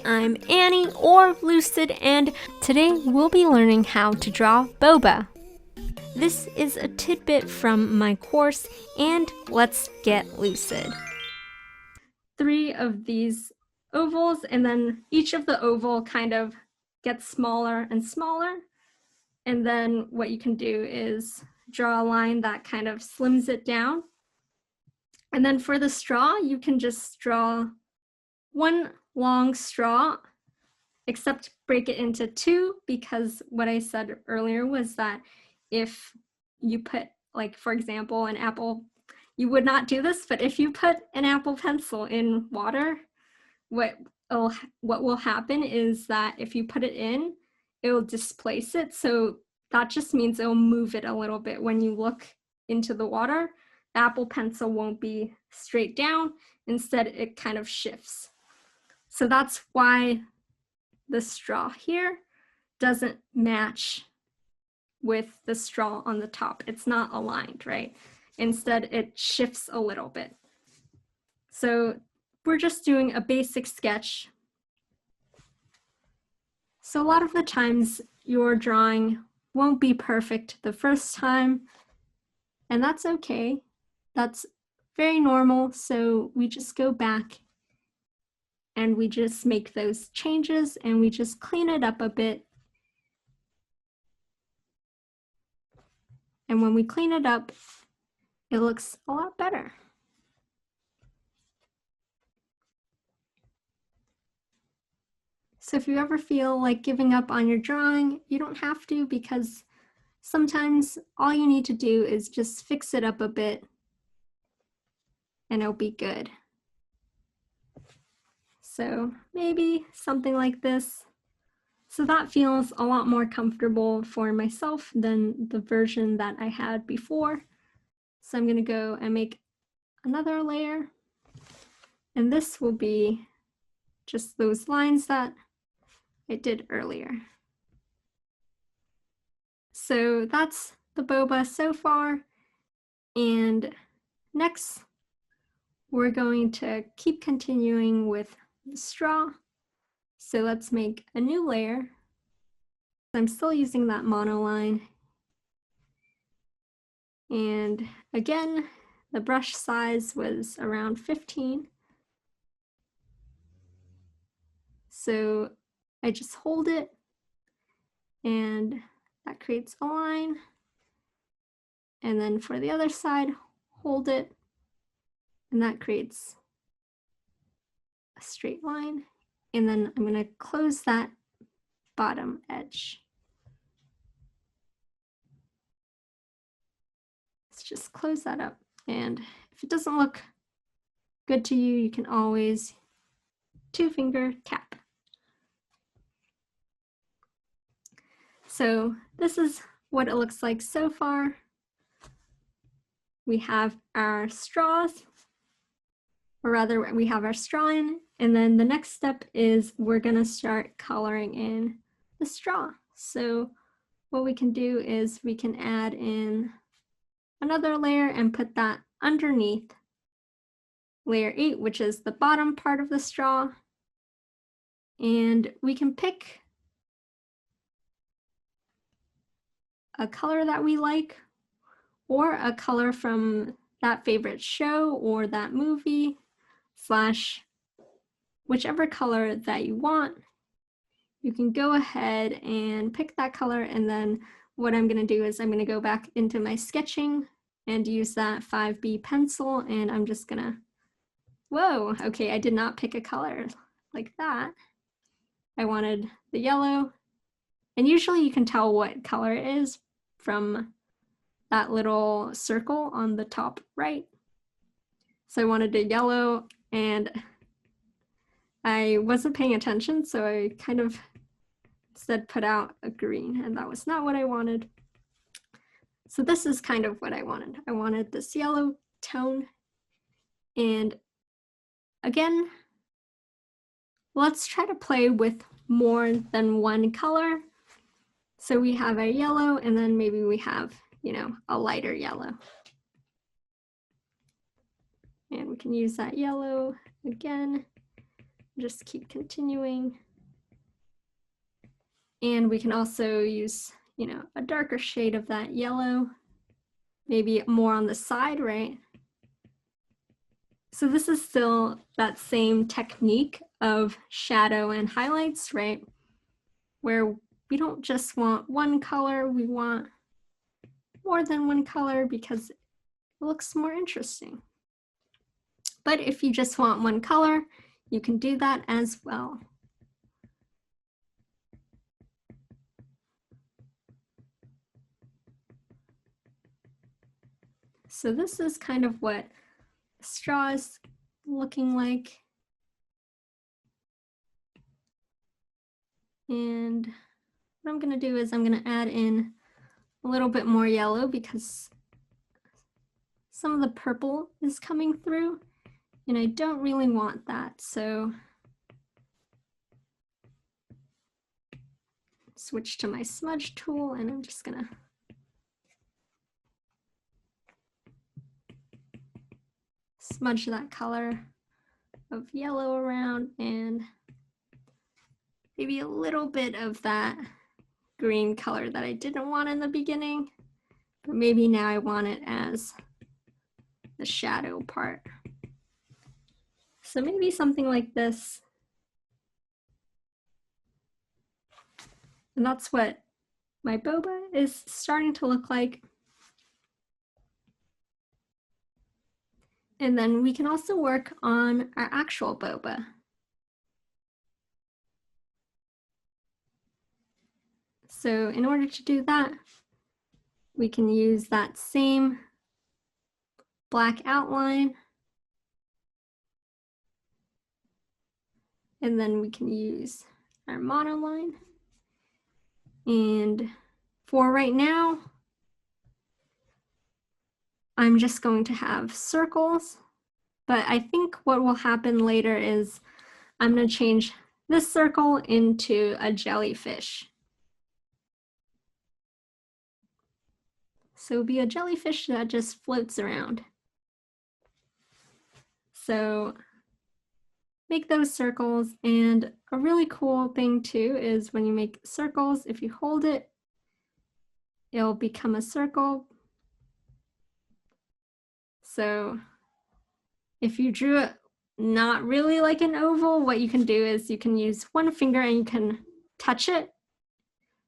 I'm Annie or Lucid, and today we'll be learning how to draw Boba. This is a tidbit from my course, and let's get lucid. 3 of these ovals, and then each of the oval kind of gets smaller and smaller. And then what you can do is draw a line that kind of slims it down. And then for the straw, you can just draw one long straw, except break it into 2, because what I said earlier was that if you put, like, for example, an apple, you would not do this, but if you put an Apple Pencil in water, what will happen is that if you put it in, it will displace it. So that just means it will move it a little bit. When you look into the water, the Apple Pencil won't be straight down. Instead, it kind of shifts. So that's why the straw here doesn't match with the straw on the top. It's not aligned, right? Instead, it shifts a little bit. So we're just doing a basic sketch. So a lot of the times your drawing won't be perfect the first time, and that's okay. That's very normal. So we just go back and we just make those changes and we just clean it up a bit. And when we clean it up, it looks a lot better. So if you ever feel like giving up on your drawing, you don't have to, because sometimes all you need to do is just fix it up a bit and it'll be good. So maybe something like this. So that feels a lot more comfortable for myself than the version that I had before. So I'm going to go and make another layer. And this will be just those lines that I did earlier. So that's the boba so far. And next, we're going to keep continuing with the straw. So let's make a new layer. I'm still using that monoline. And again, the brush size was around 15. So I just hold it, and that creates a line. And then for the other side, hold it, and that creates a straight line. And then I'm going to close that bottom edge. Let's just close that up. And if it doesn't look good to you, you can always 2-finger tap. So this is what it looks like so far. We have our straws, or rather we have our straw in, and then the next step is we're going to start coloring in the straw. So what we can do is we can add in another layer and put that underneath layer 8, which is the bottom part of the straw. And we can pick a color that we like, or a color from that favorite show or that movie, slash whichever color that you want. You can go ahead and pick that color, and then what I'm going to do is I'm going to go back into my sketching and use that 5B pencil, and I'm just going to, whoa, okay, I did not pick a color like that. I wanted the yellow, and usually you can tell what color it is from that little circle on the top right. So I wanted a yellow, and I wasn't paying attention, so I kind of instead put out a green, and that was not what I wanted. So this is kind of what I wanted. I wanted this yellow tone. And again, let's try to play with more than one color. So we have our yellow, and then maybe we have, you know, a lighter yellow. And we can use that yellow again. Just keep continuing. And we can also use, you know, a darker shade of that yellow, maybe more on the side, right? So this is still that same technique of shadow and highlights, right? Where we don't just want one color, we want more than one color because it looks more interesting. But if you just want one color, you can do that as well. So this is kind of what the straw is looking like. And what I'm gonna do is I'm gonna add in a little bit more yellow because some of the purple is coming through and I don't really want that. So switch to my smudge tool and I'm just gonna smudge that color of yellow around and maybe a little bit of that green color that I didn't want in the beginning, but maybe now I want it as the shadow part. So maybe something like this. And that's what my boba is starting to look like. And then we can also work on our actual boba. So in order to do that, we can use that same black outline. And then we can use our monoline. And for right now, I'm just going to have circles. But I think what will happen later is I'm going to change this circle into a jellyfish. So it'll be a jellyfish that just floats around. So make those circles, and a really cool thing too is when you make circles, if you hold it, it'll become a circle. So if you drew it not really like an oval, what you can do is you can use one finger and you can touch it.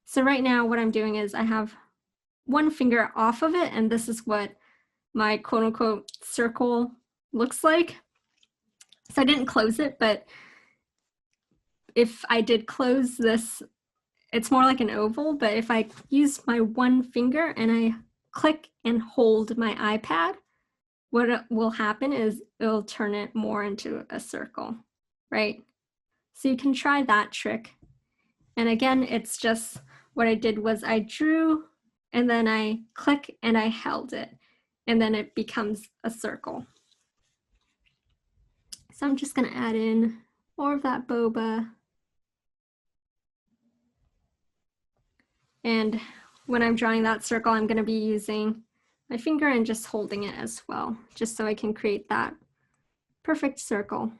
So right now what I'm doing is I have one finger off of it, and this is what my quote unquote circle looks like. So I didn't close it, but if I did close this, it's more like an oval, but if I use my one finger and I click and hold my iPad, what will happen is it'll turn it more into a circle, right? So you can try that trick. And again, it's just what I did was I drew and then I click and I held it, and then it becomes a circle. So I'm just gonna add in more of that boba. And when I'm drawing that circle, I'm gonna be using my finger and just holding it as well, just so I can create that perfect circle.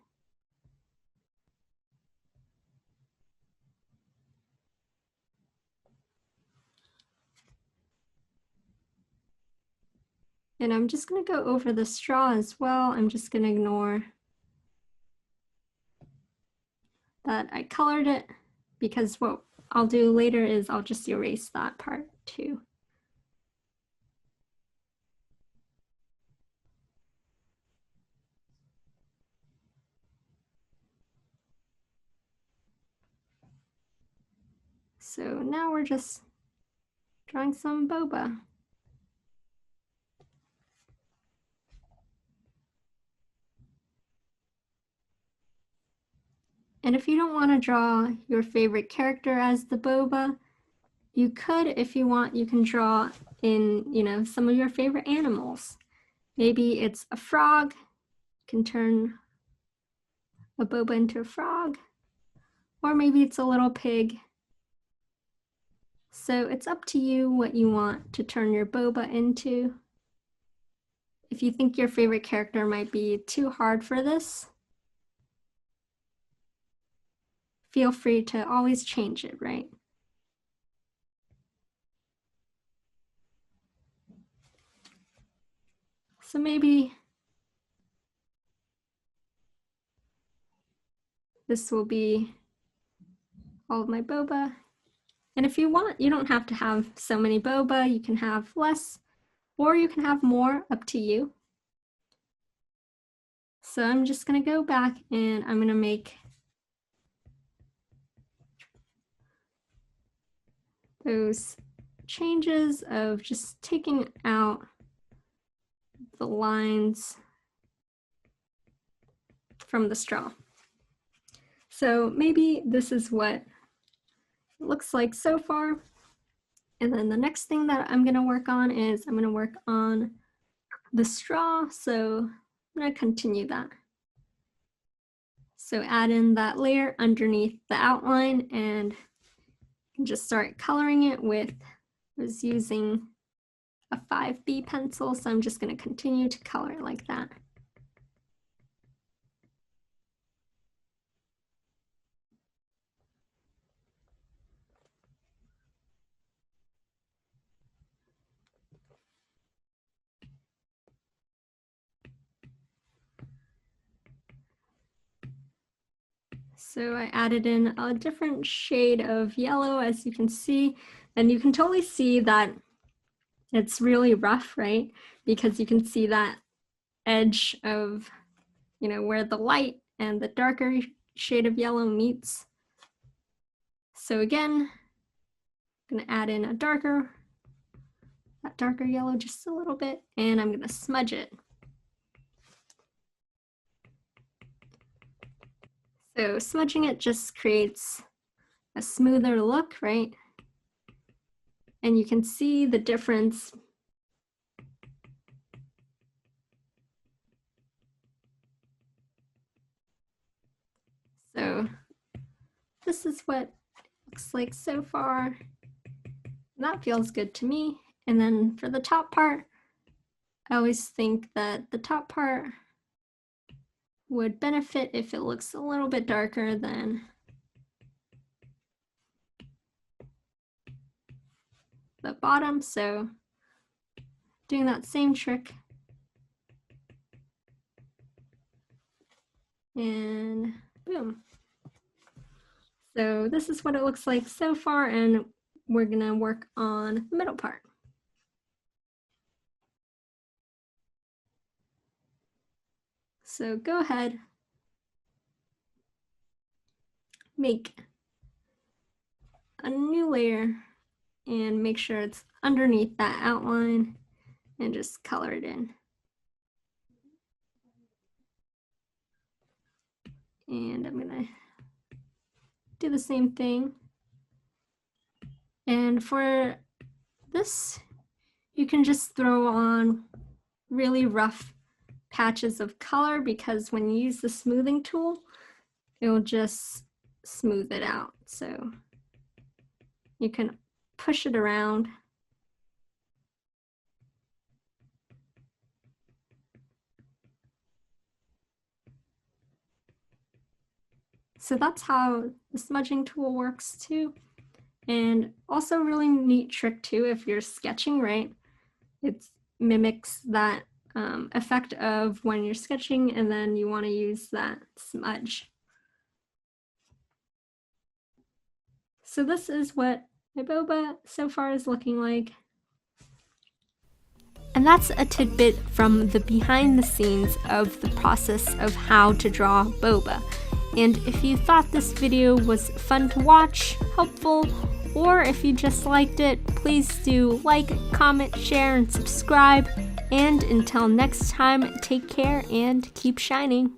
And I'm just gonna go over the straw as well. I'm just gonna ignore that I colored it, because what I'll do later is I'll just erase that part too. So now we're just drawing some boba. And if you don't want to draw your favorite character as the boba, you could, if you want, you can draw in, you know, some of your favorite animals. Maybe it's a frog, you can turn a boba into a frog, or maybe it's a little pig. So it's up to you what you want to turn your boba into. If you think your favorite character might be too hard for this, feel free to always change it, right? So maybe this will be all of my boba. And if you want, you don't have to have so many boba. You can have less, or you can have more, up to you. So I'm just gonna go back and I'm gonna make those changes of just taking out the lines from the straw. So maybe this is what it looks like so far. And then the next thing that I'm gonna work on is I'm gonna work on the straw. So I'm gonna continue that. So add in that layer underneath the outline and just start coloring it with, I was using a 5B pencil, so I'm just gonna continue to color it like that. So I added in a different shade of yellow, as you can see, and you can totally see that it's really rough, right? Because you can see that edge of, you know, where the light and the darker shade of yellow meets. So again, I'm gonna add in that darker yellow just a little bit, and I'm gonna smudge it. So smudging it just creates a smoother look, right? And you can see the difference. So this is what it looks like so far. That feels good to me. And then for the top part, I always think that the top part would benefit if it looks a little bit darker than the bottom. So doing that same trick. And boom. So this is what it looks like so far, and we're gonna work on the middle part. So go ahead, make a new layer and make sure it's underneath that outline and just color it in. And I'm gonna do the same thing. And for this, you can just throw on really rough patches of color, because when you use the smoothing tool, it will just smooth it out. So you can push it around. So that's how the smudging tool works too. And also really neat trick too, if you're sketching, right? It mimics that effect of when you're sketching and then you want to use that smudge. So this is what my boba so far is looking like. And that's a tidbit from the behind the scenes of the process of how to draw boba. And if you thought this video was fun to watch, helpful, or if you just liked it, please do like, comment, share, and subscribe. And until next time, take care and keep shining.